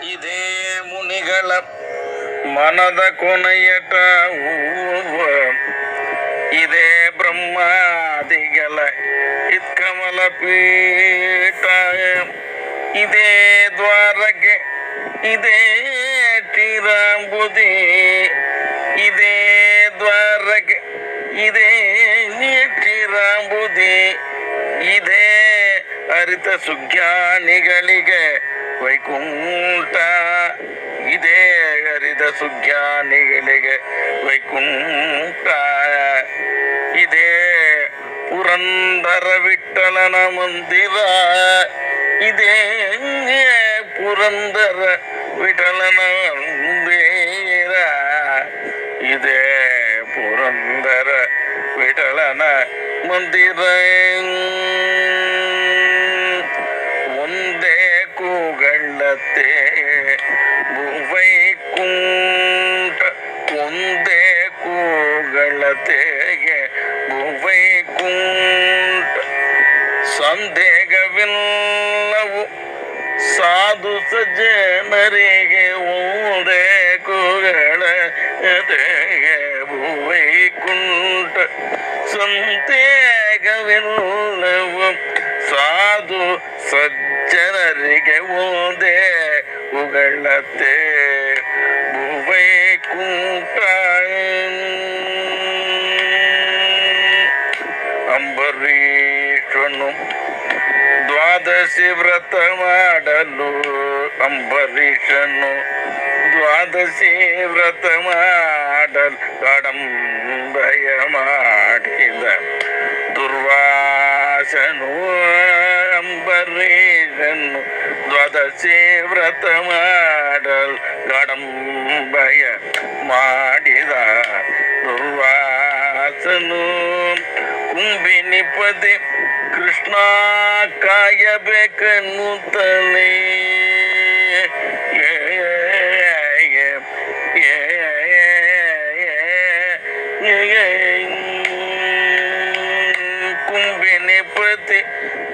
ಇದೇ ಮುನಿಗಳ ಮನದ ಕೊನೆಯಟ ಇದೇ ಬ್ರಹ್ಮಾದಿಗಳ ಇತ್ಕಮಲ ಪೀಠ ಇದೇ ದ್ವಾರಕ್ಕೆ ಇದೇ ಟಿರಾಂಬುದಿ ಇದೇ ದ್ವಾರಕ್ಕೆ ಇದೇ ಟಿರಾಂಬುದಿ ಇದೇ ಅರಿತ ಸುಜ್ಞಾನಿಗಳಿಗೆ ವೈಕುಂಠ ಇದೇ ಅರಿತ ಸುಜ್ಞಾನಿಗಳಿಗೆ ವೈಕುಂಠ ಇದೇ ಪುರಂದರ ವಿಠಲನ ಮಂದಿರ ಇದೇ ಪುರಂದರ ವಿಠಲನ ಮಂದಿರ ಇದೇ ಪುರಂದರ ವಿಠಲನ ಮಂದಿರ ಒಂದೇ ಕೂಗಳತೆ ವೈಕುಂಠ ಒಂದೇ ಕೂಗಳತೆಗೆ ವೈಕುಂಠ ಸಂದೇಹವಿಲ್ಲವು ಸಾಧು ಸಜ್ಜನರಿಗೆ ಒಂದೇ ಕೂಗಳತೆಗೆ ವೈಕುಂಠ ಸಂದೇಹವಿಲ್ಲವು ಸಾಧು ಸಜ್ಜನರಿಗೆ ಒಂದೇ ಉಗಳತೆ ವೈಕುಂಠ ಅಂಬರೀಷನು ದ್ವಾದಶಿ ವ್ರತ ಮಾಡಲು ಅಂಬರೀಷನು ದ್ವಾದಶಿ ವ್ರತ ಮಾಡಲು ಕಡಂಬಯ ಮಾಡಿದ ದುರ್ವಾಸನು ಅಂಬರೀಷನು ದ್ವಾದಶಿ ವ್ರತ ಮಾಡಲು ಕಡಂಬಯ ಮಾಡಿದ ದುರ್ವಾಸನು ಕುಂಬಿನಿಪದೆ ಕೃಷ್ಣ ಕಾಯಬೇಕನ್ನುತ್ತಲೇ ಕುಂಬಿನಿಪತಿ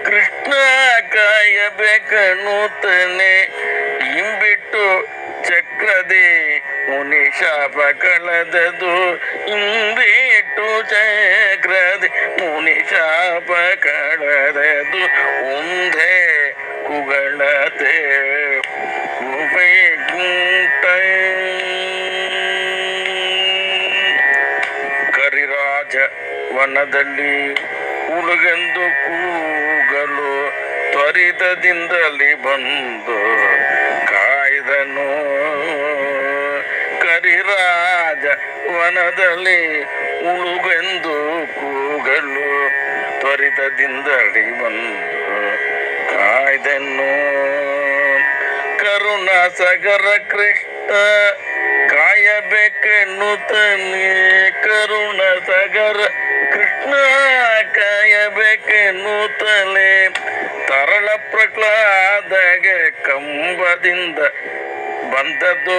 ಕೃಷ್ಣ ಕಾಯಬೇಕನ್ನುತ್ತಲೇ ಇಂಬಿಟ್ಟು ಚಕ್ರದೆ ಮುನಿ ಶಾಪ ಕಳೆದದು ಇಂಬಿಟ್ಟು ಚಕ್ರದೆ ಮುನಿ ಶಾಪ ಕಳೆದದು ಒಂದೇ ಕುಗಳತೆ ವೈಕುಂಠ ಕರಿರಾಜ ವನದಲ್ಲಿ ಉಳುಗೆಂದು ಕೂಗಲು ತ್ವರಿತದಿಂದಲೇ ಬಂದು ಕಾಯ್ದನು ಕರಿರಾಜ ವನದಲ್ಲಿ ಉಳುಗೆಂದು ಕೂಗಲು ತ್ವರಿತದಿಂದಲೇ ಬಂದು ಕಾಯ್ದನು ಕರುಣಾ ಸಾಗರ ಕೃಷ್ಣ ಕಾಯಬೇಕೆನ್ನುತ್ತಾನೆ ಕರುಣಾ ಸಾಗರ ಕೃಷ್ಣ ಕಾಯಬೇಕೆನ್ನುತ್ತಲೇ ತರಳ ಪ್ರಹ್ಲಾದಗೆ ಕಂಬದಿಂದ ಬಂದದ್ದು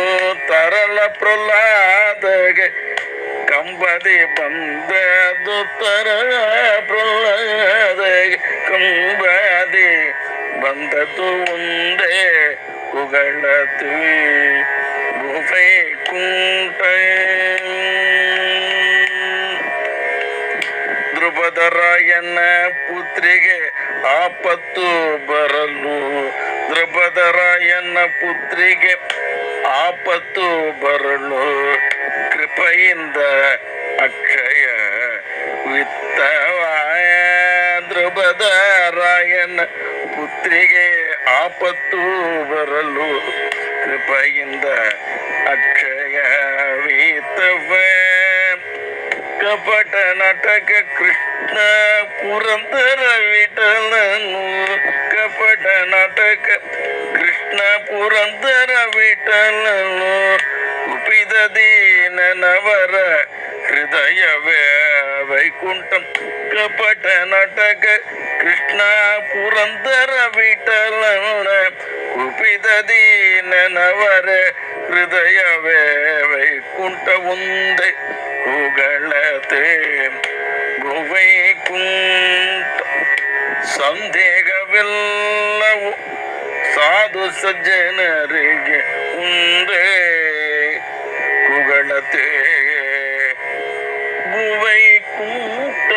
ತರಳ ಪ್ರಹ್ಲಾದಗೆ ಕಂಬದಿ ಬಂದದ್ದು ತರಳ ಪ್ರಹ್ಲಾದಗೆ ಕಂಬದಿ ಬಂದದ್ದು ಒಂದೇ ಉಗಳತಿ ವೈಕುಂಠ ದ್ರುಪದರಾಯನ ಪುತ್ರಿಗೆ ಆಪತ್ತು ಬರಲು ದ್ರುಪದರಾಯನ ಪುತ್ರಿಗೆ ಆಪತ್ತು ಬರಲು ಕೃಪೆಯಿಂದ ಅಕ್ಷಯ ವಿತ್ತವಾಯ ದ್ರುಪದರಾಯನ ಪುತ್ರಿಗೆ ಆಪತ್ತು ಬರಲು ಕೃಪೆಯಿಂದ ಅಕ್ಷಯ ವಿತ್ತವ ಕಪಟ ನಾಟಕ ಕೃಷ್ಣ ಪುರಂದರ ವಿಠಲನು ಕಪಟ ನಾಟಕ ಕೃಷ್ಣ ಪುರಂದರ ವಿಠಲನು ಕುಪಿದ ದೀನನವರ ಹೃದಯವೇ ವೈಕುಂಠ ಕಪಟ ನಾಟಕ ಕೃಷ್ಣ ಪುರಂದರ ವಿಠಲನ ಕುಪಿದ ದೀನನವರ ಹೃದಯವೇ ವೈಕುಂಠ ಒಂದೇ ಕೂಗಳತೆ ವೈಕುಂಠ ಸಂದೇಹ ಅವೆಲ್ಲವೂ ಸಾಧು ಸಜ್ಜನರಿಗೆ ಉಂದೇ ಕುಗಳತೆ ಗುವೈಕುಂಠ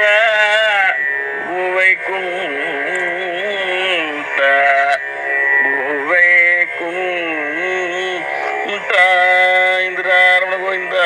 ಗುವೈಕುಂಠ ಗುವೈಕುಂಠ ಇಂದ್ರಾರಮಣ ಗೋವಿಂದ